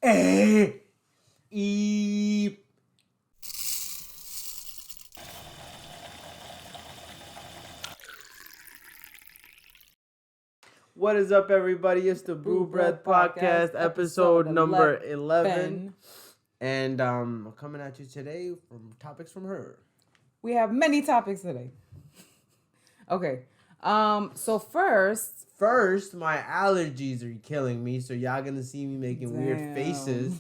A E. What is up, everybody? It's the Brew Podcast, episode number 11. And I'm coming at you today from topics from her. We have many topics today. Okay. So first, my allergies are killing me, so y'all gonna see me making weird faces.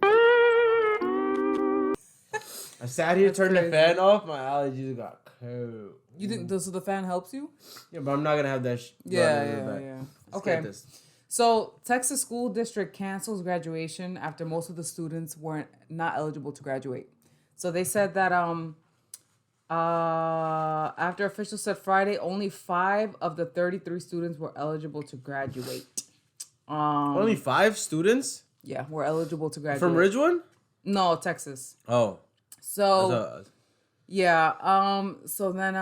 I sat here, turned the fan off, my allergies got cold. You think so the fan helps you? Yeah, but I'm not gonna have that Yeah. Okay. This. So Texas school district cancels graduation after most of the students weren't not eligible to graduate. So they said that after officials said Friday, only 5 of the 33 students were eligible to graduate. Only 5 students? Yeah, were eligible to graduate. From Ridgewood? No, Texas. Oh. So so then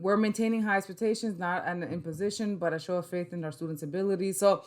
we're maintaining high expectations, not an imposition, but a show of faith in our students' abilities. So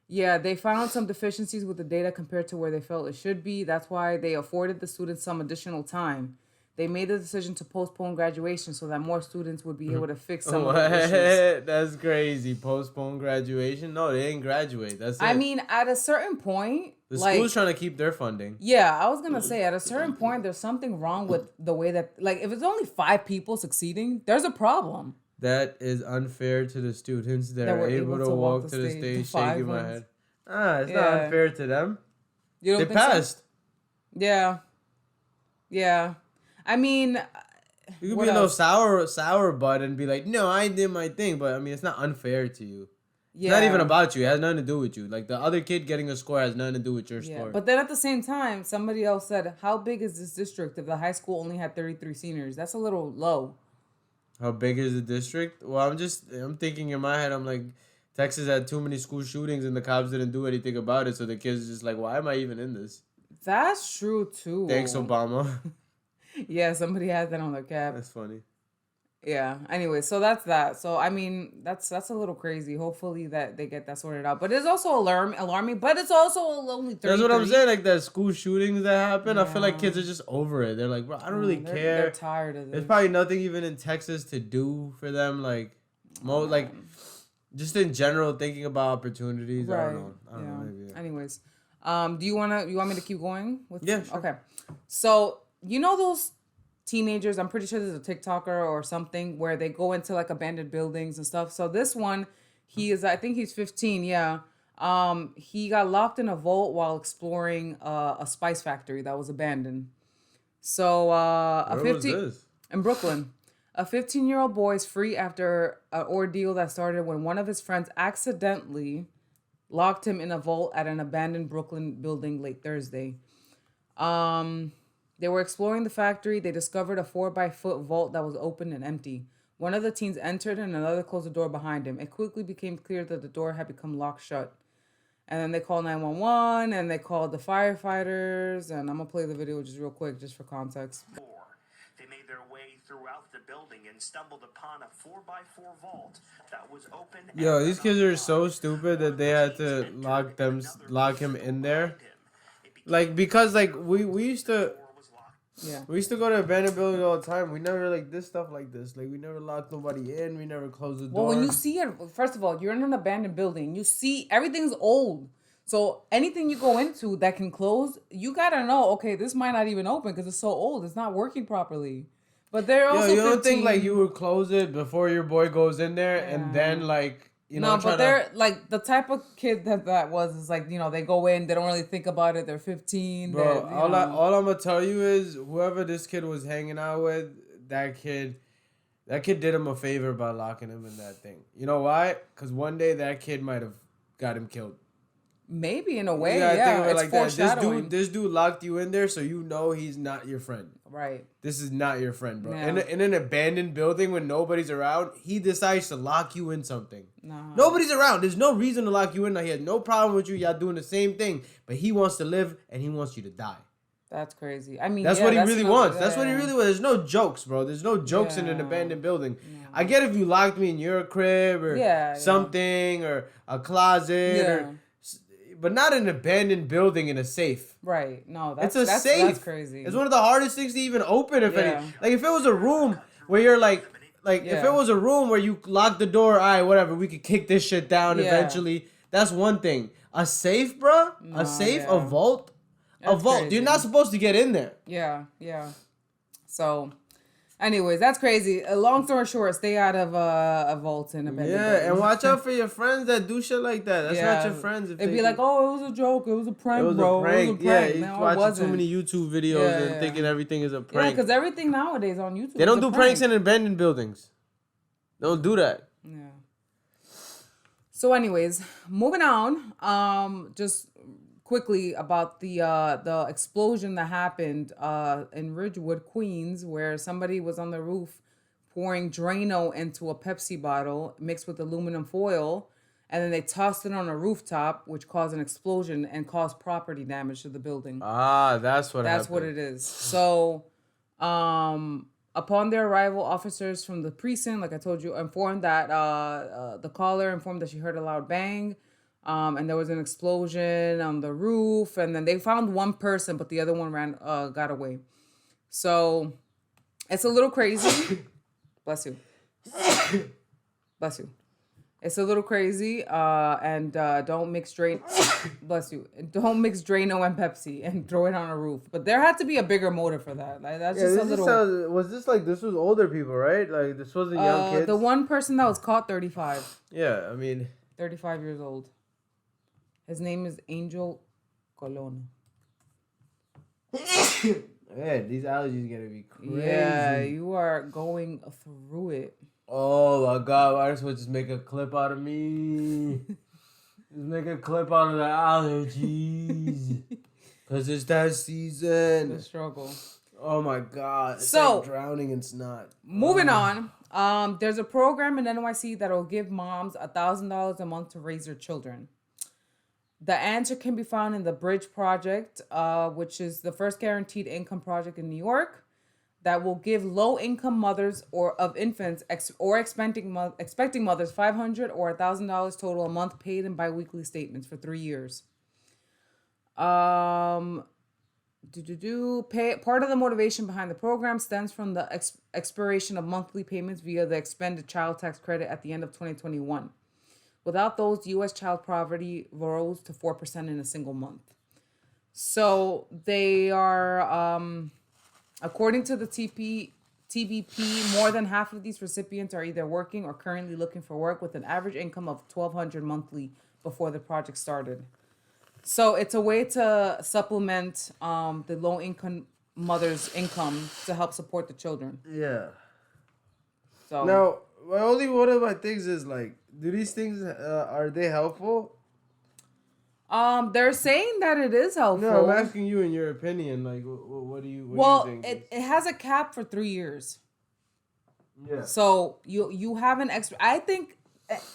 yeah, they found some deficiencies with the data compared to where they felt it should be. That's why they afforded the students some additional time. They made the decision to postpone graduation so that more students would be able to fix some of the issues. That's crazy. Postpone graduation? No, they didn't graduate. That's it. I mean, at a certain point... The school's trying to keep their funding. Yeah, I was going to say, at a certain point, there's something wrong with the way that... Like, if it's only 5 people succeeding, there's a problem. That is unfair to the students that are able to walk to the stage shaking my head. It's not unfair to them. You don't they think passed. So? Yeah. I mean, you could be a little sour butt and be like, no, I did my thing. But, I mean, it's not unfair to you. Yeah. It's not even about you. It has nothing to do with you. Like, the other kid getting a score has nothing to do with your score. But then at the same time, somebody else said, how big is this district if the high school only had 33 seniors? That's a little low. How big is the district? Well, I'm thinking in my head, I'm like, Texas had too many school shootings and the cops didn't do anything about it. So the kids are just like, why am I even in this? That's true, too. Thanks, Obama. Yeah, somebody has that on their cap. That's funny. Yeah. Anyway, so that's that. So I mean, that's a little crazy. Hopefully that they get that sorted out. But it's also alarming. But it's also only 33. That's what I'm saying. Like that school shootings that happen. Yeah. I feel like kids are just over it. They're like, bro, I don't really care. They're tired of this. There's probably nothing even in Texas to do for them. Like, just in general, thinking about opportunities. Right. I don't know. Maybe. Anyways, do you want me to keep going with? Yeah. Sure. Okay. So you know those teenagers, I'm pretty sure there's a TikToker or something where they go into like abandoned buildings and stuff. So this one, I think he's 15. Yeah. He got locked in a vault while exploring a spice factory that was abandoned. So Where was this? In Brooklyn. A 15-year-old boy is free after an ordeal that started when one of his friends accidentally locked him in a vault at an abandoned Brooklyn building late Thursday. They were exploring the factory. They discovered a 4-by-foot vault that was open and empty. One of the teens entered and another closed the door behind him. It quickly became clear that the door had become locked shut. And then they called 911 and they called the firefighters. And I'm going to play the video just real quick, just for context. They made their way throughout the building and stumbled upon a 4x4 vault that was open. Yo, these kids are so stupid that they had to lock him in there. Like, because like we used to... Yeah. We used to go to abandoned buildings all the time. We never did stuff like this. Like, we never locked nobody in. We never closed the door. Well, when you see it, first of all, you're in an abandoned building. You see everything's old. So anything you go into that can close, you gotta know, okay, this might not even open because it's so old. It's not working properly. But they're also you don't think like you would close it before your boy goes in there and then but they're like the type of kid that was is like, they go in, they don't really think about it. They're 15. Bro, all I'm gonna tell you is whoever this kid was hanging out with, that kid did him a favor by locking him in that thing. You know why? Because one day that kid might have got him killed. Maybe in a way, yeah. It's like foreshadowing. This dude locked you in there, so you know he's not your friend. Right. This is not your friend, bro. No. In an abandoned building when nobody's around, he decides to lock you in something. No. Nobody's around. There's no reason to lock you in. He has no problem with you. Y'all doing the same thing, but he wants to live and he wants you to die. That's crazy. I mean, that's what he really wants. That's what he really wants. There's no jokes, bro. There's no jokes in an abandoned building. No. I get if you locked me in your crib or something or a closet or but not an abandoned building in a safe. Right. No, It's a safe. That's crazy. It's one of the hardest things to even open. If Yeah. any, like if it was a room where you're like if it was a room where you lock the door, all right, whatever, we could kick this shit down eventually. That's one thing. A safe, bro. A safe, a vault. A vault. Crazy. You're not supposed to get in there. Yeah. So, anyways, that's crazy. Long story short, stay out of a vault and abandoned buildings. And watch out for your friends that do shit like that. That's not your friends. If they'd be like, "Oh, it was a joke. It was a prank, bro. It was a prank." Yeah, no, watching too many YouTube videos and thinking everything is a prank. Yeah, because everything nowadays on YouTube. They don't do pranks in abandoned buildings. Don't do that. Yeah. So, anyways, moving on. Just quickly about the explosion that happened in Ridgewood, Queens, where somebody was on the roof pouring Drano into a Pepsi bottle mixed with aluminum foil, and then they tossed it on a rooftop, which caused an explosion and caused property damage to the building. That's what happened. That's what it is. So, upon their arrival, officers from the precinct, like I told you, informed that the caller informed that she heard a loud bang. And there was an explosion on the roof, and then they found one person, but the other one got away. So it's a little crazy. Bless you. Bless you. It's a little crazy. And don't mix bless you. Don't mix Drano and Pepsi and throw it on a roof. But there had to be a bigger motive for that. Like that's just a little. This was older people, right? Like this wasn't young kids. The one person that was caught, 35. Yeah, I mean. 35 years old. His name is Angel Colon. Man, these allergies gonna be crazy. Yeah, you are going through it. Oh my God, why does just make a clip out of me? Just make a clip out of the allergies. Because it's that season. The struggle. Oh my God. It's so, like drowning in snot. Moving on. There's a program in NYC that will give moms $1,000 a month to raise their children. The answer can be found in the Bridge Project, which is the first guaranteed income project in New York that will give low-income mothers of infants expecting mothers $500 or $1,000 total a month paid in biweekly statements for 3 years. Part of the motivation behind the program stems from the expiration of monthly payments via the expended child tax credit at the end of 2021. Without those, U.S. child poverty rose to 4% in a single month. So they are, according to the TBP, more than half of these recipients are either working or currently looking for work with an average income of $1,200 monthly before the project started. So it's a way to supplement the low-income mother's income to help support the children. Yeah. So now, only one of my things is like, do these things are they helpful? They're saying that it is helpful. No, I'm asking you in your opinion. Like, what do you think? Well, it has a cap for 3 years. Yeah. So you have an extra. I think,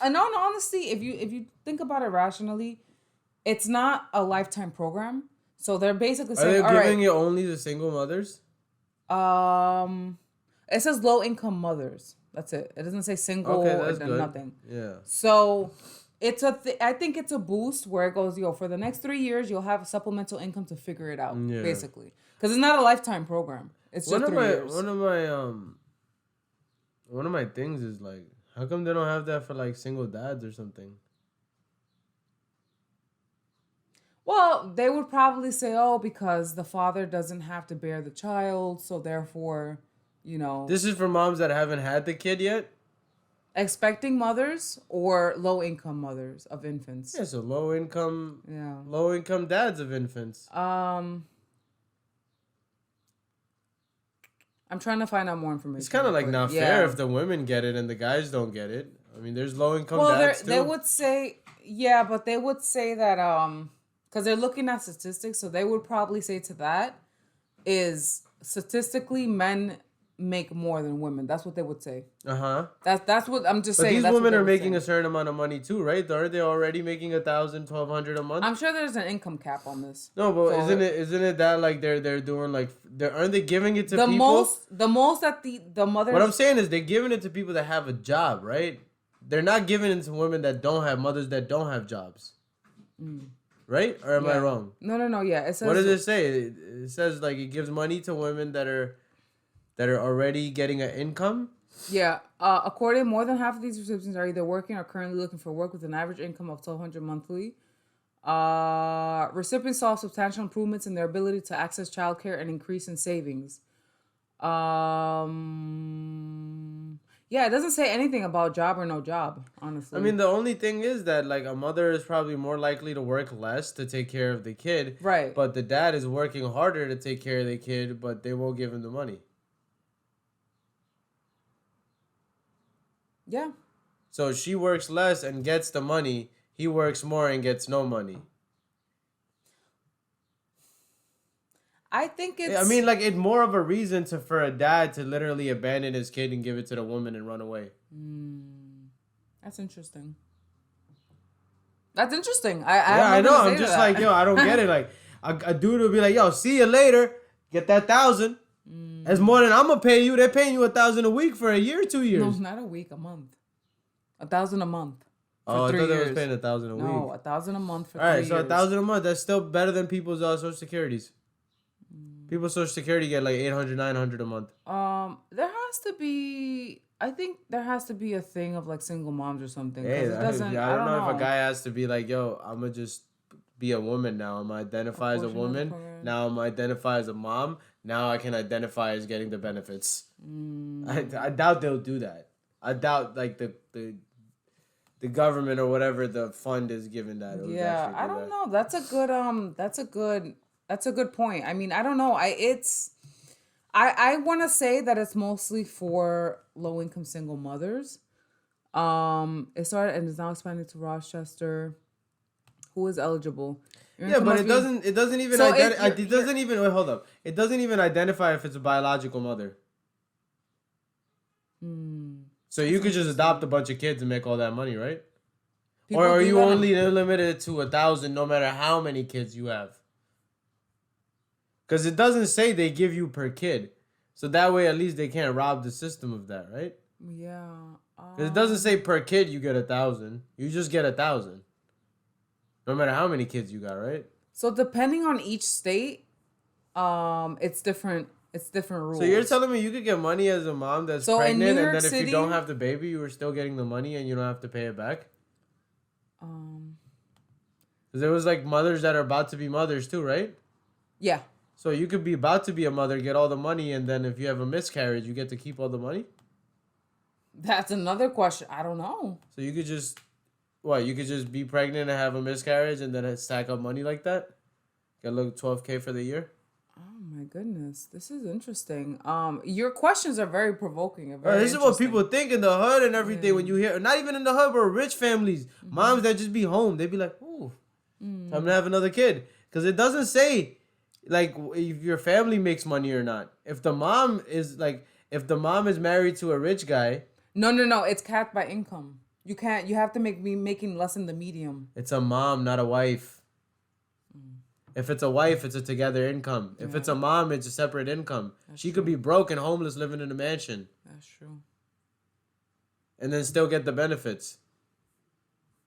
in all honesty, if you think about it rationally, it's not a lifetime program. So they're basically saying, are they giving it only to single mothers? It says low income mothers. That's it. It doesn't say single or nothing. Yeah. So it's I think it's a boost where it goes, for the next 3 years, you'll have a supplemental income to figure it out, basically. Because it's not a lifetime program. It's just 3 years. One of my things is like, how come they don't have that for like single dads or something? Well, they would probably say, because the father doesn't have to bear the child, so therefore, This is for moms that haven't had the kid yet? Expecting mothers or low-income mothers of infants. Yeah, so low-income dads of infants. I'm trying to find out more information. It's kind of like not fair if the women get it and the guys don't get it. I mean, there's low-income dads too. They would say, but they would say that, because they're looking at statistics, so they would probably say to that is statistically men make more than women. That's what they would say. That's what I'm just saying. But these women are making a certain amount of money too, right? Aren't they already making $1,000, $1,200 a month? I'm sure there's an income cap on this. No, but isn't it that like they're doing like aren't they giving it to people? The most that the mothers. What I'm saying is they're giving it to people that have a job, right? They're not giving it to women that don't have mothers that don't have jobs. right? Or am I wrong? No. Yeah, it says. What does it say? It says like it gives money to women that are already getting an income. Yeah. According, more than half of these recipients are either working or currently looking for work with an average income of $1,200 monthly. Recipients saw substantial improvements in their ability to access childcare and increase in savings. Yeah, it doesn't say anything about job or no job, honestly. I mean, the only thing is that like a mother is probably more likely to work less to take care of the kid. Right. But the dad is working harder to take care of the kid, but they won't give him the money. Yeah. So she works less and gets the money. He works more and gets no money. I think it's... I mean, like, it's more of a reason for a dad to literally abandon his kid and give it to the woman and run away. That's interesting. I know. I'm just like, yo, I don't get it. Like, a dude will be like, yo, see you later. Get that $1,000. That's more than I'm going to pay you. They're paying you $1,000 a week for a year or 2 years. No, not a week, a month. $1,000 a month. Oh, I thought they was paying $1,000 a week. No, $1,000 a month for 3 years. All right, so $1,000 a month. That's still better than people's Social Securities. People's Social Security get like $800, $900 a month. There has to be... I think there has to be a thing of like single moms or something. Hey, I don't know if a guy has to be like, yo, I'm going to just be a woman now. I'm going to identify as a woman. Now I'm going to identify as a mom. Now I can identify as getting the benefits. I doubt they'll do that. I doubt like the government or whatever the fund is giving that. Yeah, I don't know. That's a good point. I mean, I don't know. I want to say that it's mostly for low-income single mothers. It started and is now expanding to Rochester. Who is eligible? Yeah, but it doesn't even wait, hold up. It doesn't even identify if it's a biological mother. So you could just adopt a bunch of kids and make all that money, right? Or are you only limited to 1,000 no matter how many kids you have? Because it doesn't say they give you per kid. So that way, at least they can't rob the system of that, right? Yeah. Because it doesn't say per kid you get 1,000. You just get 1,000. No matter how many kids you got, right? So depending on each state, it's different. It's different rules. So you're telling me you could get money as a mom that's pregnant, and then if you don't have the baby, you were still getting the money and you don't have to pay it back? Because there was like mothers that are about to be mothers too, right? Yeah. So you could be about to be a mother, get all the money, and then if you have a miscarriage, you get to keep all the money? That's another question. I don't know. So you could just, you could just be pregnant and have a miscarriage and then stack up money like that? Get like $12K for the year? Oh my goodness. This is interesting. Your questions are very provoking. This is what people think in the hood and everything when you hear, not even in the hood, but rich families, moms that just be home. They be like, ooh, time to have another kid. Because it doesn't say like if your family makes money or not. If the mom is married to a rich guy. No. It's capped by income. You have to be making less than the medium. It's a mom, not a wife. If it's a wife, it's a together income. If it's a mom, it's a separate income. She could be broke and homeless living in a mansion. That's true. And then still get the benefits.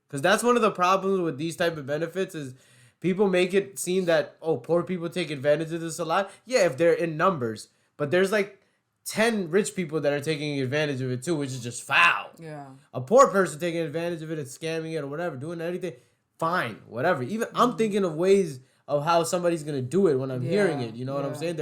Because that's one of the problems with these type of benefits is people make it seem that, poor people take advantage of this a lot. Yeah, if they're in numbers. But there's like 10 rich people that are taking advantage of it too, which is just foul. Yeah. A poor person taking advantage of it and scamming it or whatever, doing anything, fine, whatever. Even I'm thinking of ways of how somebody's going to do it when I'm hearing it. You know what I'm saying?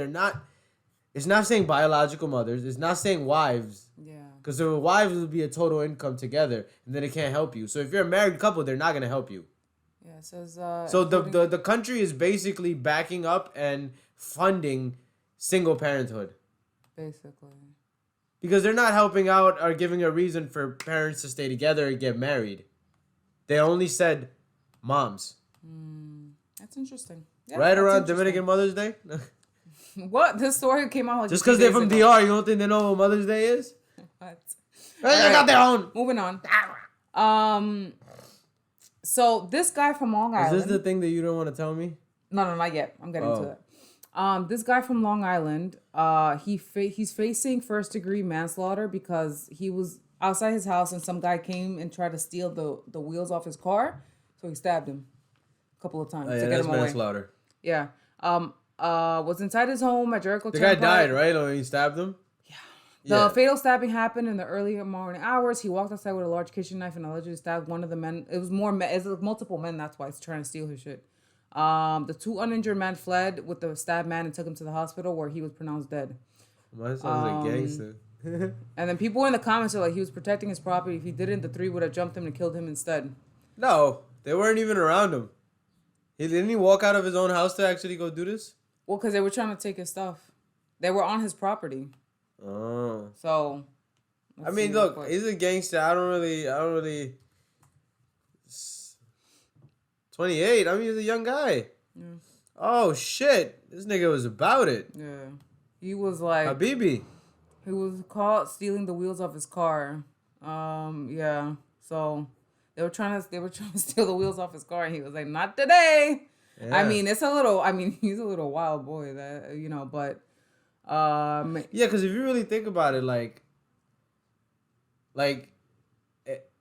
It's not saying biological mothers. It's not saying wives. Yeah. Because if wives would be a total income together, and then it can't help you. So if you're a married couple, they're not going to help you. Yeah, it says... So the country is basically backing up and funding single parenthood. Basically. Because they're not helping out or giving a reason for parents to stay together and get married. They only said moms. That's interesting. Yeah, right around Dominican Mother's Day? What? This story came out like just because they're from DR, you don't think they know what Mother's Day is? What? They got their own. Moving on. So this guy from Long Island. Is this the thing that you don't want to tell me? No, not yet. I'm getting to it. This guy from Long Island, he's facing first-degree manslaughter because he was outside his house and some guy came and tried to steal the wheels off his car, so he stabbed him. couple of times Oh, yeah, to get that's him away. manslaughter. Yeah. Was inside his home at Jericho. The guy Turnpike. died, right? Or he stabbed him? The fatal stabbing happened in the early morning hours. He walked outside with a large kitchen knife and allegedly stabbed one of the men. It was multiple men. That's why he's trying to steal his shit. The 2 uninjured men fled with the stabbed man and took him to the hospital where he was pronounced dead. My son's a gangster. And then people in the comments are like, he was protecting his property. If he didn't, the 3 would have jumped him and killed him instead. No, they weren't even around him. Didn't he walk out of his own house to actually go do this? Well, because they were trying to take his stuff. They were on his property. Oh. So. I mean, look, he's a gangster. I don't really. 28. I mean, he's a young guy. Yeah. Oh, shit. This nigga was about it. Yeah. He was like. Habibi. He was caught stealing the wheels off his car. Yeah. So they were trying to steal the wheels off his car, and he was like, "Not today." Yeah. I mean, he's a little wild boy, that but. Yeah, because if you really think about it, like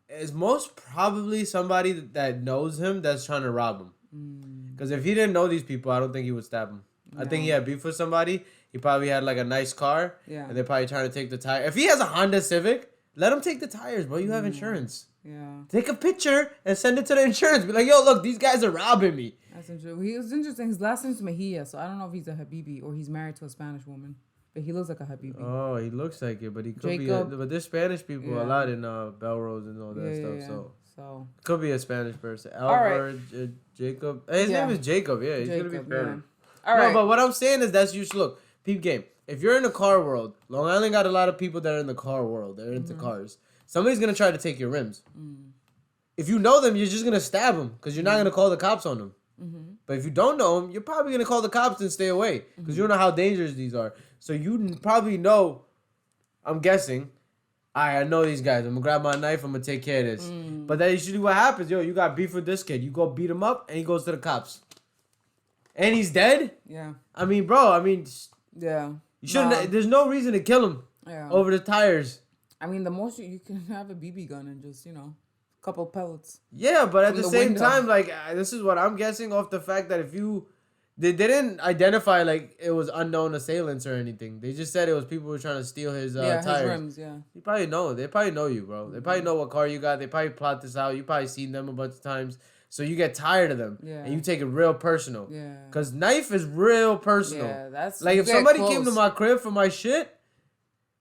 it's most probably somebody that knows him that's trying to rob him. Because if he didn't know these people, I don't think he would stab him. No. I think he had beef with somebody. He probably had like a nice car. Yeah. And they're probably trying to take the tire. If he has a Honda Civic, let him take the tires, bro. You have insurance. Yeah. Take a picture and send it to the insurance. Be like, yo, look, these guys are robbing me. That's interesting. He was interesting. His last name's Mejia, so I don't know if he's a Habibi or he's married to a Spanish woman. But he looks like a Habibi. Oh, he looks like it, but he could be. But there's Spanish people a lot in Belrose and all that stuff. So could be a Spanish person. Albert, Jacob. His name is Jacob. Yeah, he's gonna be Spanish. Yeah. All right. No, but what I'm saying is that's you should look. Peep game. If you're in the car world, Long Island got a lot of people that are in the car world. They're into cars. Somebody's gonna try to take your rims. If you know them, you're just gonna stab them because you're not gonna call the cops on them. But if you don't know them, you're probably gonna call the cops and stay away because you don't know how dangerous these are. So you probably know. I'm guessing. I know these guys. I'm gonna grab my knife. I'm gonna take care of this. But that's usually what happens. Yo, you got beef with this kid. You go beat him up, and he goes to the cops. And he's dead. Yeah. I mean, bro. Yeah. You shouldn't. There's no reason to kill him. Yeah. Over the tires. I mean, the most you can have a BB gun and just a couple pellets. Yeah, but at the same time, this is what I'm guessing off the fact that they didn't identify it was unknown assailants or anything. They just said it was people who were trying to steal his tires. His rims, yeah. You probably know. They probably know you, bro. They probably know what car you got. They probably plot this out. You probably seen them a bunch of times. So you get tired of them. Yeah. And you take it real personal. Yeah. Because knife is real personal. Yeah, that's if somebody came to my crib for my shit,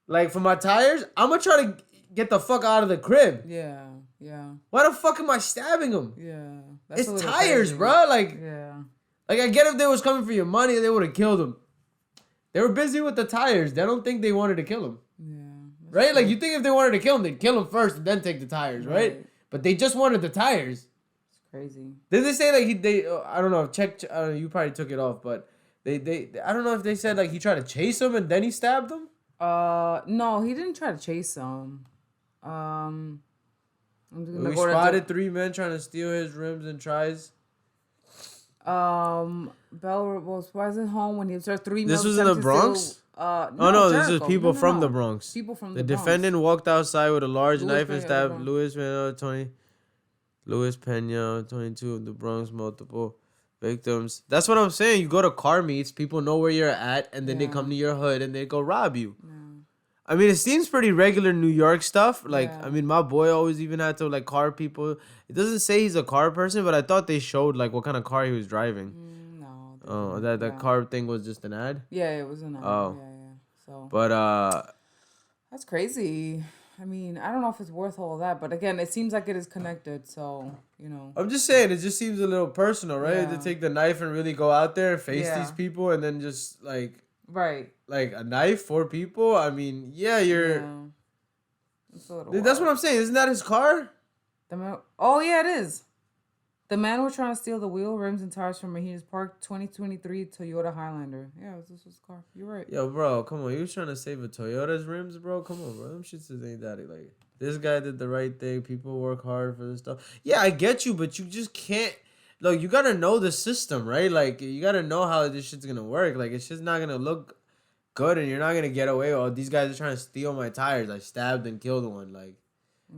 for my tires, I'm going to try to get the fuck out of the crib. Yeah. Yeah. Why the fuck am I stabbing them? Yeah. That's it's tires, crazy. Bro. Yeah. I get if they was coming for your money, they would have killed him. They were busy with the tires. They don't think they wanted to kill him. Yeah. Right? True. You think if they wanted to kill him, they'd kill him first and then take the tires, right? But they just wanted the tires. It's crazy. Did they say I don't know, you probably took it off, but they I don't know if they said he tried to chase him and then he stabbed him? No, he didn't try to chase him. We spotted 3 men trying to steal his rims and tries. Bell was at home when he observed 3 men. This was in the Bronx? No, this is people from the Bronx. People from the Bronx. The defendant walked outside with a large knife and stabbed Luis Pena, 22 of the Bronx, multiple victims. That's what I'm saying. You go to car meets, people know where you're at, and then they come to your hood and they go rob you. Yeah. I mean, it seems pretty regular New York stuff. I mean, my boy always even had to, car people. It doesn't say he's a car person, but I thought they showed, what kind of car he was driving. No. Oh, that car thing was just an ad? Yeah, it was an ad. Oh. Yeah. So. But, that's crazy. I mean, I don't know if it's worth all of that, but again, it seems like it is connected, so, I'm just saying, it just seems a little personal, right? Yeah. To take the knife and really go out there and face these people and then just, Right. A knife for people? I mean, you're... Yeah. That's what I'm saying. Isn't that his car? Oh, yeah, it is. The man was trying to steal the wheel, rims, and tires from Mejia's Park 2023 Toyota Highlander. Yeah, this was his car. You're right. Yo, bro, come on. You was trying to save a Toyota's rims, bro? Come on, bro. Them shits ain't that. This guy did the right thing. People work hard for this stuff. Yeah, I get you, but you just can't... Look, you gotta know the system, right? You gotta know how this shit's gonna work. It's just not gonna look good, and you're not gonna get away. Oh, these guys are trying to steal my tires. I stabbed and killed one.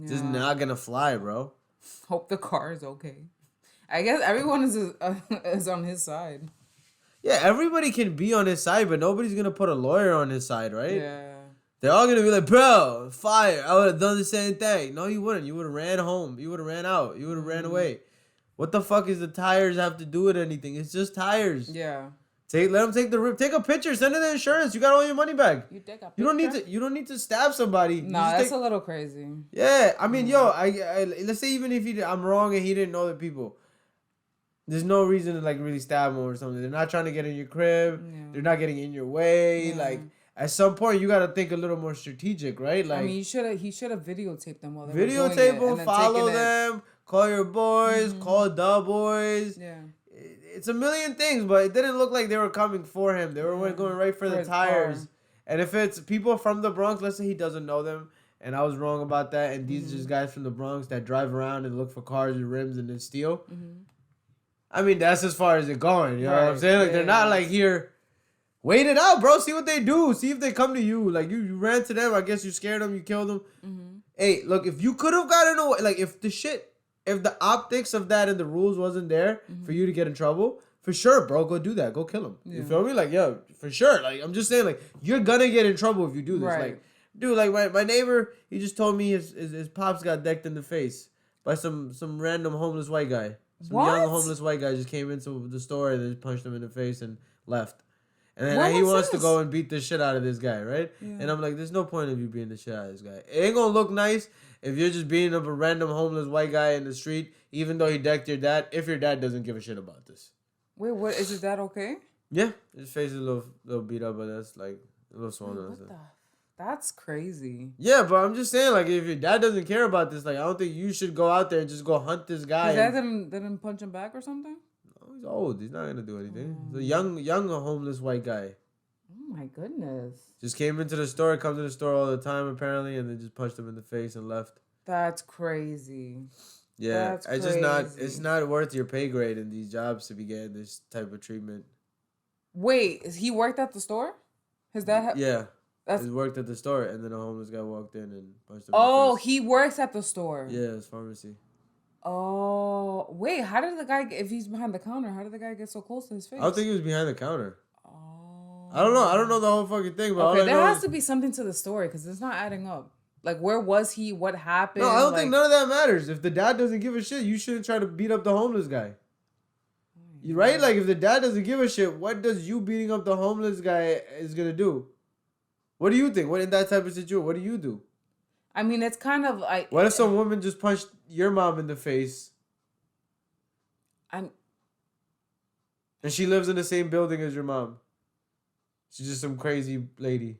It's just not gonna fly, bro. Hope the car is okay. I guess everyone is on his side. Yeah, everybody can be on his side, but nobody's gonna put a lawyer on his side, right? Yeah. They're all gonna be like, bro, fire. I would have done the same thing. No, you wouldn't. You would have ran home. You would have ran out. You would have ran away. What the fuck is the tires have to do with anything? It's just tires. Yeah. Let them take the rip. Take a picture. Send it to insurance. You got all your money back. You take a picture? You don't need to stab somebody. No, that's a little crazy. Yeah, I mean, yo, I let's say even if I'm wrong and he didn't know the people. There's no reason to like really stab him or something. They're not trying to get in your crib. Yeah. They're not getting in your way. Yeah. Like at some point, you gotta think a little more strategic, right? Like I mean, he should have videotaped them while they videotape them, follow them, call your boys, call the boys. Yeah, it's a million things, but it didn't look like they were coming for him. They were going right for the tires. Car. And if it's people from the Bronx, let's say he doesn't know them, and I was wrong about that, and these are just guys from the Bronx that drive around and look for cars and rims and then steal. I mean, that's as far as it going. You know what I'm saying? Like, they're not like here. Wait it out, bro. See what they do. See if they come to you. Like, you ran to them. I guess you scared them. You killed them. Hey, look, if you could have gotten away, like, if the optics of that and the rules wasn't there for you to get in trouble, for sure, bro, go do that. Go kill him. Yeah. You feel me? Like, yo, for sure. Like, I'm just saying, like, you're gonna get in trouble if you do this. Right. Like, dude, like, my neighbor, he just told me his pops got decked in the face by some random homeless white guy. Some young homeless white guy just came into the store and just punched him in the face and left. And then he wants to go and beat the shit out of this guy, right? Yeah. And I'm like, there's no point of you beating the shit out of this guy. It ain't gonna look nice if you're just beating up a random homeless white guy in the street, even though he decked your dad, if your dad doesn't give a shit about this. Wait, what? Is his dad okay? Yeah. His face is a little beat up, but that's like a little swollen. That's crazy. Yeah, but I'm just saying, like, if your dad doesn't care about this, like, I don't think you should go out there and just go hunt this guy. His dad didn't punch him back or something? No, he's old. He's not going to do anything. He's a young homeless white guy. Oh, my goodness. Just came into the store, comes to the store all the time, apparently, and then just punched him in the face and left. That's crazy. Yeah, it's not worth your pay grade in these jobs to be getting this type of treatment. Wait, he worked at the store? His dad Yeah. He worked at the store, and then a homeless guy walked in and punched him. Oh, he works at the store. Yeah, it's pharmacy. Oh, wait, how did the guy, if he's behind the counter, how did the guy get so close to his face? I don't think he was behind the counter. Oh. I don't know the whole fucking thing, but okay, there has to be something to the story, because it's not adding up. Like, where was he? What happened? No, I don't think none of that matters. If the dad doesn't give a shit, you shouldn't try to beat up the homeless guy. You right? Like, if the dad doesn't give a shit, what does you beating up the homeless guy is gonna do? What do you think? What in that type of situation? What do you do? I mean, it's kind of like... What if some woman just punched your mom in the face? And she lives in the same building as your mom. She's just some crazy lady.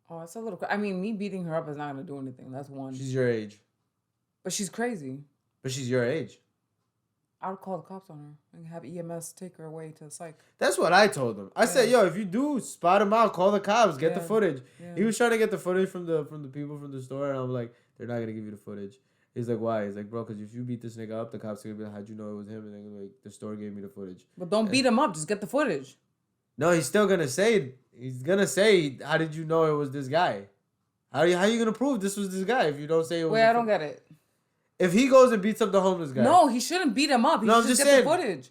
Oh, it's a little... I mean, me beating her up is not going to do anything. That's one. She's your age. But she's crazy. But she's your age. I would call the cops on her and have EMS take her away to the psych. That's what I told him. I said, yo, if you do spot him out, call the cops, get the footage. Yeah. He was trying to get the footage from the people from the store, and I'm like, they're not gonna give you the footage. He's like, why? He's like, bro, because if you beat this nigga up, the cops are gonna be like, how'd you know it was him? And they're gonna be like, the store gave me the footage. But don't beat him up, just get the footage. No, he's still gonna say, how did you know it was this guy? How you gonna prove this was this guy if you don't say it was? Wait, I don't get it. If he goes and beats up the homeless guy. No, he shouldn't beat him up. He should just get the footage.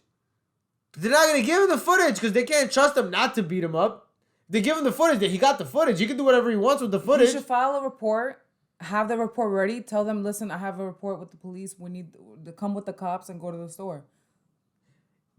They're not going to give him the footage because they can't trust him not to beat him up. They give him the footage. He got the footage. He can do whatever he wants with the footage. You should file a report, have the report ready, tell them, listen, I have a report with the police. We need to come with the cops and go to the store.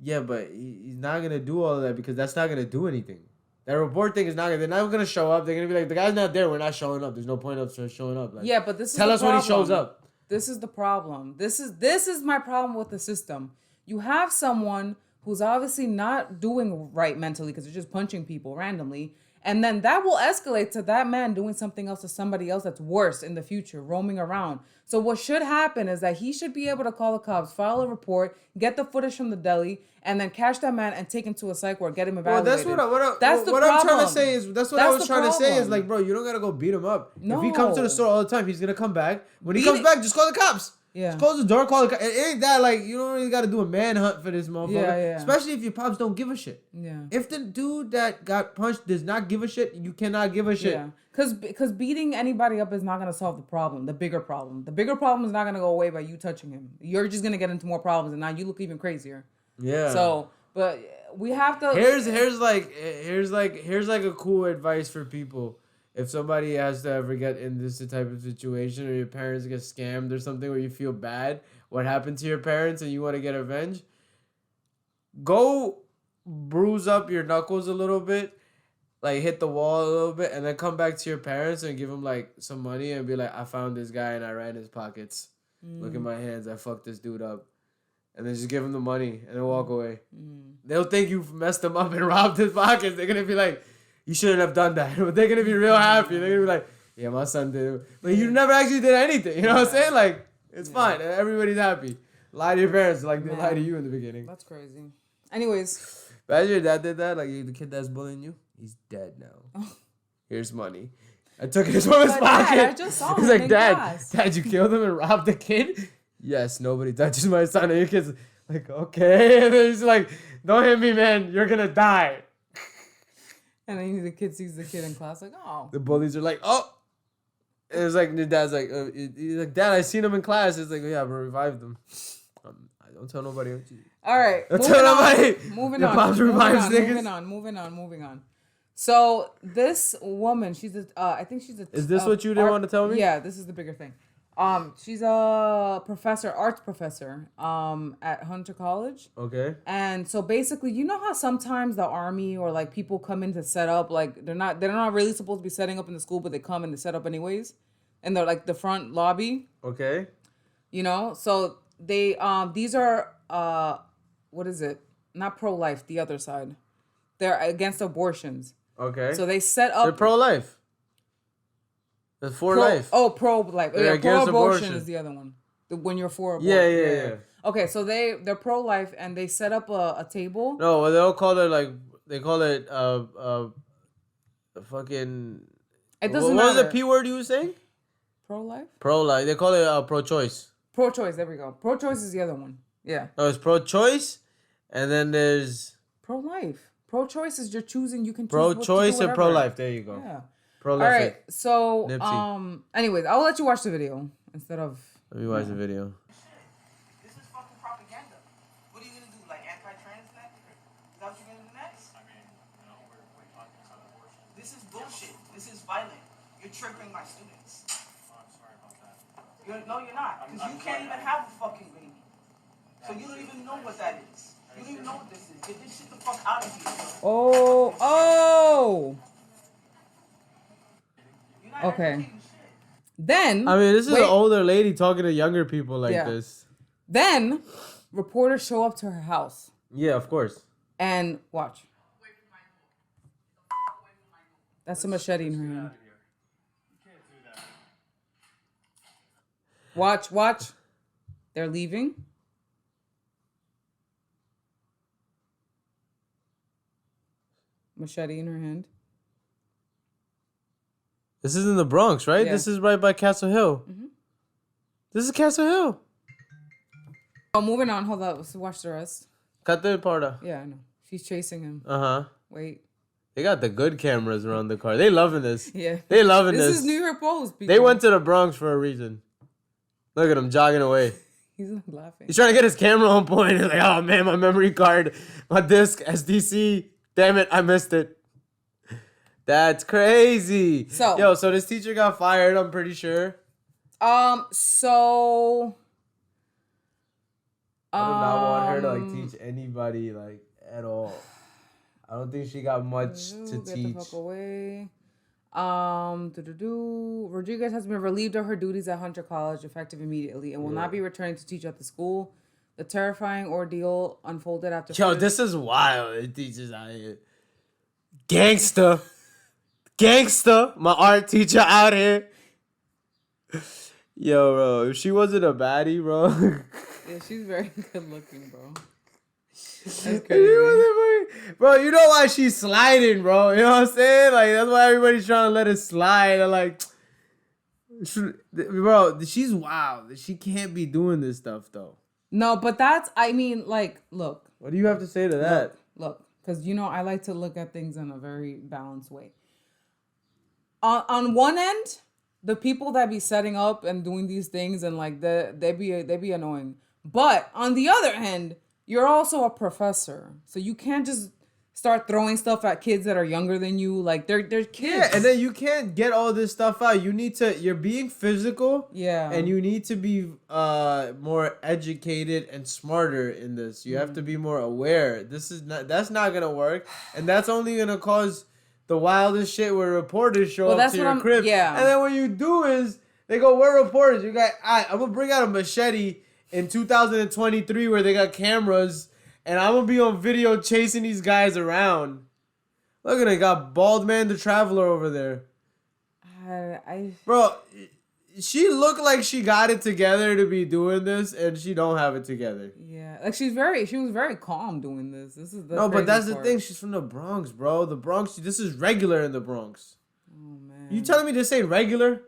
Yeah, but he's not going to do all of that because that's not going to do anything. That report thing is not going to... They're not going to show up. They're going to be like, the guy's not there. We're not showing up. There's no point of showing up. Like, yeah, but this is tell us when he shows up. This is the problem. This is my problem with the system. You have someone who's obviously not doing right mentally because they're just punching people randomly. And then that will escalate to that man doing something else to somebody else that's worse in the future, roaming around. So what should happen is that he should be able to call the cops, file a report, get the footage from the deli, and then catch that man and take him to a psych ward, get him evaluated. Well, that's what I'm trying to say is, that's what I was trying to say is like, bro, you don't got to go beat him up. No. If he comes to the store all the time, he's going to come back. When he comes back, just call the cops. Yeah. Just close the door, call the it ain't that like you don't really gotta do a manhunt for this motherfucker. Yeah. Especially if your pops don't give a shit. Yeah. If the dude that got punched does not give a shit, you cannot give a shit. Yeah. Because beating anybody up is not gonna solve the problem. The bigger problem. The bigger problem is not gonna go away by you touching him. You're just gonna get into more problems, and now you look even crazier. Yeah. So, but we have to. Here's like a cool advice for people. If somebody has to ever get in this type of situation, or your parents get scammed or something, where you feel bad, what happened to your parents, and you want to get revenge, go bruise up your knuckles a little bit, like hit the wall a little bit, and then come back to your parents and give them like some money and be like, I found this guy and I ran his pockets. Look at my hands, I fucked this dude up. And then just give them the money and then walk away. They'll think you messed them up and robbed his pockets. They're gonna be like, you shouldn't have done that. But they're gonna be real happy. They're gonna be like, yeah, my son did it. But you never actually did anything. You know what I'm saying? Like, it's fine. Everybody's happy. Lie to your parents like they lied to you in the beginning. That's crazy. Anyways. Imagine your dad did that. Like, the kid that's bullying you, he's dead now. Here's money. I took his from his pocket. Dad, I just saw He's him like, in Dad, class. Dad, you killed him and robbed the kid? Yes, nobody touches my son. And your kid's like, okay. And then he's like, don't hit me, man. You're going to die. And then the kid sees the kid in class like, oh. The bullies are like, oh. And it's like, the dad's like, he's like, Dad, I seen him in class. It's like, yeah, but revived him. I don't tell nobody. All right. Don't tell nobody. Moving Your on. pops revives niggas. Moving on. So this woman, she's I think she's a. Is this what you didn't want to tell me? Yeah, this is the bigger thing. She's a professor, arts professor, at Hunter College. Okay. And so basically, you know how sometimes the army or like people come in to set up, like they're not really supposed to be setting up in the school, but they come and they set up anyways, and they're like the front lobby. Okay. You know, so they these are what is it? Not pro-life, the other side. They're against abortions. Okay. So they set up. They're pro-life. They're for life. Oh, pro-life. They're Yeah, against pro-abortion abortion. is the other one. When you're for abortion. Yeah. Okay, so they're pro-life and they set up a table. No, well, they'll call it like they call it fucking. It doesn't what matter. was the P word you were saying? Pro-life? Pro-life. They call it pro-choice. Pro-choice. There we go. Pro-choice is the other one. Yeah. No, it's pro-choice, and then there's pro-life. Pro-choice is you're choosing. You can choose pro-choice and whatever. pro-life. There you go. Yeah. Pro-life. All right. So Nipsey. anyways, I'll let you watch the video instead of. Let me watch the video. This is fucking propaganda. What are you gonna do? Like anti-trans next? Is that what you're gonna do next? I mean, no, we're talking about abortion. This is bullshit. This is violent. You're triggering my students. Oh, I'm sorry about that. No, you're not. Because you can't even have a fucking baby. So you don't even know what that is. You don't even know what this is. Get this shit the fuck out of here. Oh. You're not Okay. advocating shit. Then. I mean, this is wait. an older lady talking to younger people like this. Then, reporters show up to her house Yeah, of course. and watch. That's a machete in her hand. Watch. They're leaving. Machete in her hand. This is in the Bronx, right? Yeah. This is right by Castle Hill. Mm-hmm. This is Castle Hill. Oh, moving on. Hold up. Let's watch the rest. Cut the part out. Yeah, I know. She's chasing him. Uh-huh. Wait. They got the good cameras around the car. They loving this. Yeah. They loving this. This is New York Post, people. They went to the Bronx for a reason. Look at him jogging away. He's laughing. He's trying to get his camera on point. He's like, oh man, my memory card, my disc, SDC. Damn it, I missed it. That's crazy. So this teacher got fired, I'm pretty sure. So. I do not want her to like teach anybody like at all. I don't think she got much to Get teach. the fuck away. Rodriguez has been relieved of her duties at Hunter College effective immediately and will not be returning to teach at the school. The terrifying ordeal unfolded after. Yo, this is wild. It teaches out here. Gangsta. My art teacher out here. Yo, bro, if she wasn't a baddie, bro. Yeah, she's very good looking, bro. That's crazy. Bro, you know why she's sliding, bro. You know what I'm saying? Like, that's why everybody's trying to let it slide. They're like, Bro, she's wild. She can't be doing this stuff though. No, but that's, I mean, like, look. What do you have to say to that? Look, because, I like to look at things in a very balanced way. On one end, the people that be setting up and doing these things and like they be annoying. But on the other hand, you're also a professor, so you can't just start throwing stuff at kids that are younger than you. Like they're kids. Yeah, and then you can't get all this stuff out. You're being physical. Yeah. And you need to be more educated and smarter in this. You have to be more aware. That's not gonna work, and that's only gonna cause the wildest shit where reporters show up to your crib. Yeah. And then what you do is they go, "We're reporters." You got, I'm gonna bring out a machete in 2023 where they got cameras, and I'm gonna be on video chasing these guys around. Look at it, got Bald Man the Traveler over there. Bro, she looked like she got it together to be doing this, and she don't have it together. Yeah, like she was very calm doing this. This is the but that's the thing. She's from the Bronx, bro. The Bronx. This is regular in the Bronx. Oh man. You telling me this ain't regular?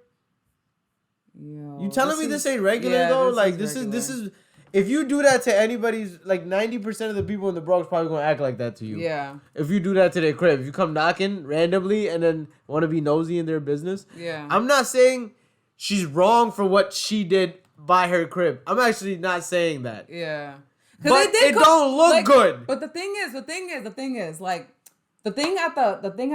Yo, you telling me this ain't regular though? This is. If you do that to anybody's, like 90% of the people in the Bronx probably gonna act like that to you. Yeah. If you do that to their crib, if you come knocking randomly and then want to be nosy in their business. Yeah. I'm not saying she's wrong for what she did by her crib. I'm actually not saying that. Yeah. But it don't look good. But the thing is, like, the thing at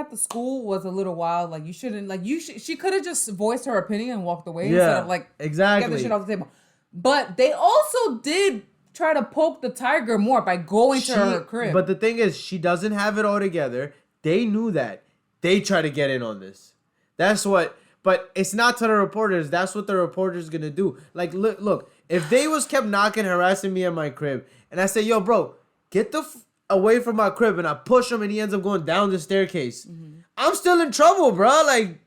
the school was a little wild. Like, you shouldn't, like, she could have just voiced her opinion and walked away instead of like exactly get the shit off the table. But they also did try to poke the tiger more by going to her crib. But the thing is, she doesn't have it all together. They knew that. They try to get in on this. That's what. But it's not to the reporters. That's what the reporters gonna do. Like, look. If they was kept knocking, harassing me at my crib, and I say, "Yo, bro, get away from my crib," and I push him, and he ends up going down the staircase, I'm still in trouble, bro. Like,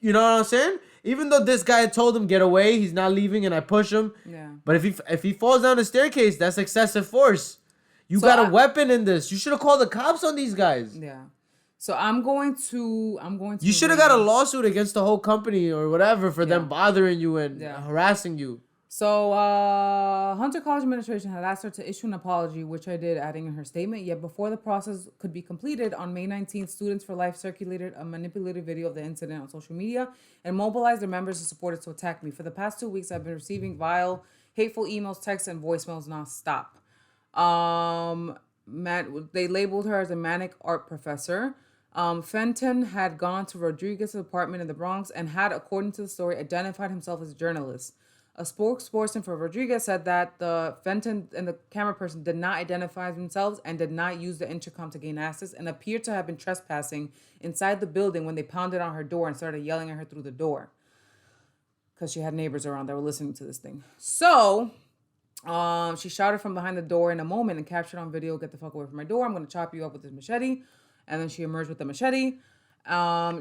you know what I'm saying? Even though this guy told him get away, he's not leaving, and I push him. Yeah. But if he falls down the staircase, that's excessive force. You got a weapon in this. You should have called the cops on these guys. Yeah. So I'm going to. You should have got a lawsuit against the whole company or whatever for them bothering you and harassing you. So Hunter College administration had asked her to issue an apology, which I did, adding in her statement. Yet before the process could be completed, on May 19th, Students for Life circulated a manipulated video of the incident on social media and mobilized their members and supporters to attack me. For the past 2 weeks, I've been receiving vile, hateful emails, texts, and voicemails nonstop. They labeled her as a manic art professor. Fenton had gone to Rodriguez's apartment in the Bronx and had, according to the story, identified himself as a journalist. A spokesperson for Rodriguez said that the Fenton and the camera person did not identify themselves and did not use the intercom to gain access and appeared to have been trespassing inside the building when they pounded on her door and started yelling at her through the door. Because she had neighbors around that were listening to this thing. So, she shouted from behind the door in a moment and captured on video, "Get the fuck away from my door. I'm going to chop you up with this machete." And then she emerged with the machete.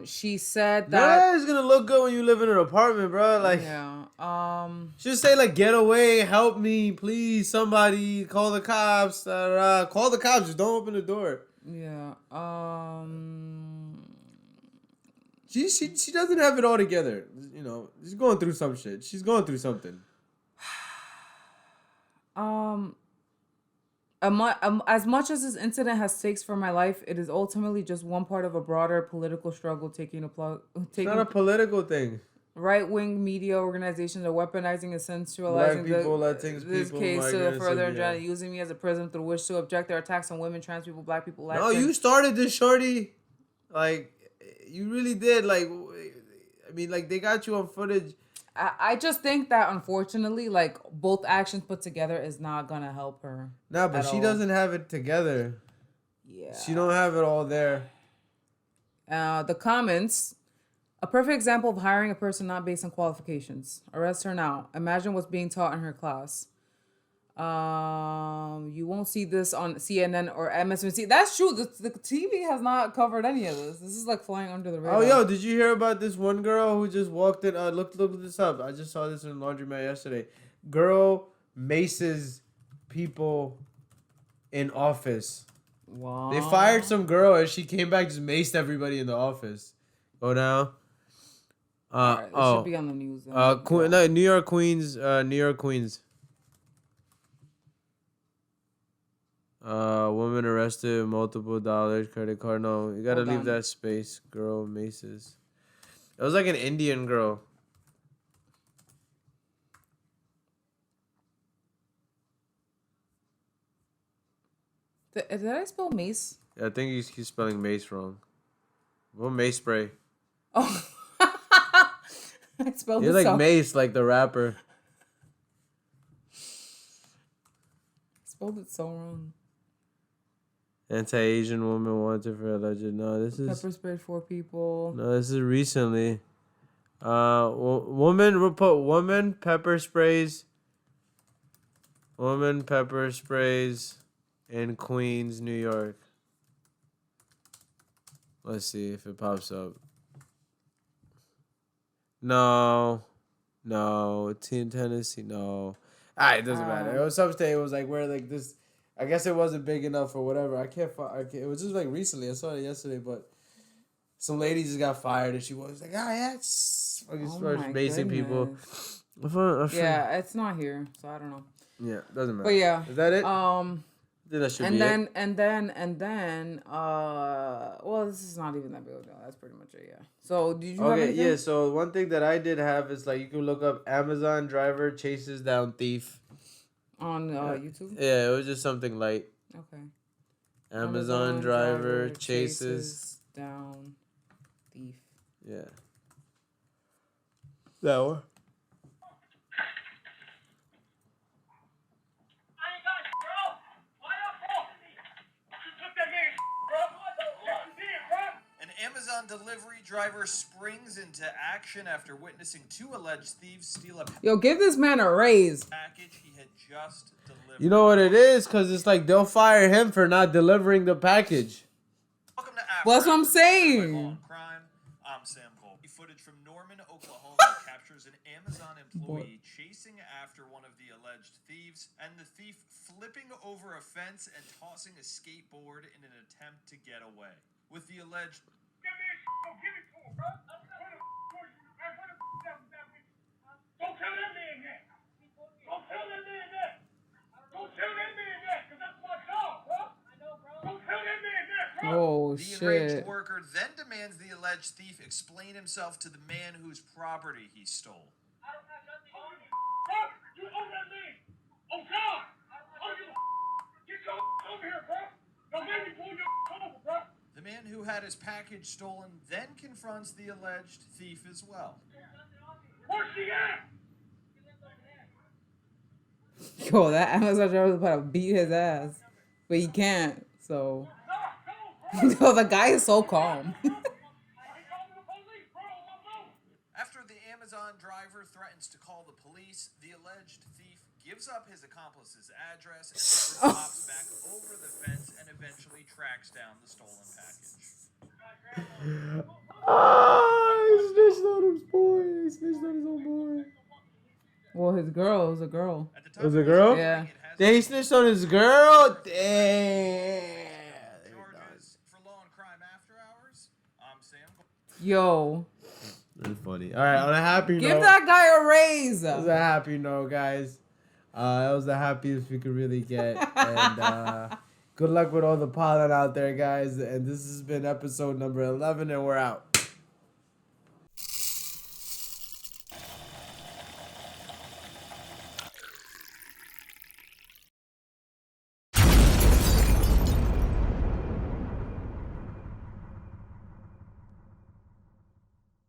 She said that it's gonna look good when you live in an apartment, bro. Like, just say like, "Get away, help me, please, somebody, call the cops." Call the cops, just don't open the door. Yeah. She doesn't have it all together. You know, she's going through some shit. She's going through something. As much as this incident has stakes for my life, it is ultimately just one part of a broader political struggle taking It's not a political thing. Right-wing media organizations are weaponizing and sensationalizing this case to further agenda, using me as a prism through which to object their attacks on women, trans people, black people, Latin. No, you started this, shorty. Like, you really did. Like, I mean, like, they got you on footage. I just think that, unfortunately, like, both actions put together is not going to help her. Nah, but she doesn't have it together. Yeah. She don't have it all there. The comments: a perfect example of hiring a person not based on qualifications. Arrest her now. Imagine what's being taught in her class. You won't see this on CNN or MSNBC. That's true. The TV has not covered any of this. This is like flying under the radar. Oh, yo, did you hear about this one girl who just walked in? Look this up. I just saw this in laundromat yesterday. Girl maces people in office. Wow. They fired some girl and she came back, just maced everybody in the office. Go down. All right, it should be on the news. No, New York Queens. New York Queens. Woman arrested, multiple dollars, credit card. No, you gotta leave that space, girl. Maces. It was like an Indian girl. Did I spell mace? Yeah, I think he's spelling mace wrong. What mace spray? Oh, I spelled You're like Mace, like the rapper. Spelled it so wrong. Anti-Asian woman wanted for alleged. No, this is pepper sprayed 4 people. No, this is recently. Woman pepper sprays. Woman pepper sprays in Queens, New York. Let's see if it pops up. No, Tennessee. No. Alright, it doesn't matter. It was some state. It was like where like this. I guess it wasn't big enough or whatever. I can't. It was just like recently. I saw it yesterday, but some lady just got fired and she was like, yeah, it's basing people. Yeah, it's not here, so I don't know. Yeah, doesn't matter. But yeah, is that it? That should be it. And then, well, this is not even that big of a deal. That's pretty much it, yeah. So, did you have anything? Yeah, so one thing that I did have is, like, you can look up Amazon driver chases down thief. On YouTube? Yeah, it was just something light. Okay. Amazon driver chases down thief. Yeah. That one. Amazon delivery driver springs into action after witnessing 2 alleged thieves steal a Yo, give this man a raise. package he had just delivered. You know what it is? Because it's like they'll fire him for not delivering the package. Welcome to Well, that's what I'm saying. Crime. I'm Sam Cole. Footage from Norman, Oklahoma captures an Amazon employee chasing after one of the alleged thieves, and the thief flipping over a fence and tossing a skateboard in an attempt to get away. With the alleged Give it to him, bro. Don't tell that man that. Don't tell that man that. Don't tell that man that, because that's my job, bro. I know, bro. Don't tell that man that, bro. Oh, the shit. enraged worker then demands the alleged thief explain himself to the man whose property he stole. I don't have nothing on you. Bro, you owe that man. Oh, God. Oh, you. Get your over here, bro. Don't make me pull your over, bro. The man who had his package stolen then confronts the alleged thief as well. Where's she at? Yo, that Amazon driver was about to beat his ass. But he can't, so. Yo, the guy is so calm. After the Amazon driver threatens to call the police, the alleged thief gives up his accomplice's address and hops back over the fence and eventually tracks down the stolen package. He snitched on his boy. He snitched on his own boy. Well, his girl was a girl. It was a girl? Yeah. Then he snitched on his girl? Damn. Charges for Law and Crime After Hours. I'm Sam. Yo. That's funny. All right, on a happy note. Give that guy a raise. That was a happy note, guys. That was the happiest we could really get. And good luck with all the pollen out there, guys. And this has been episode number 11, and we're out.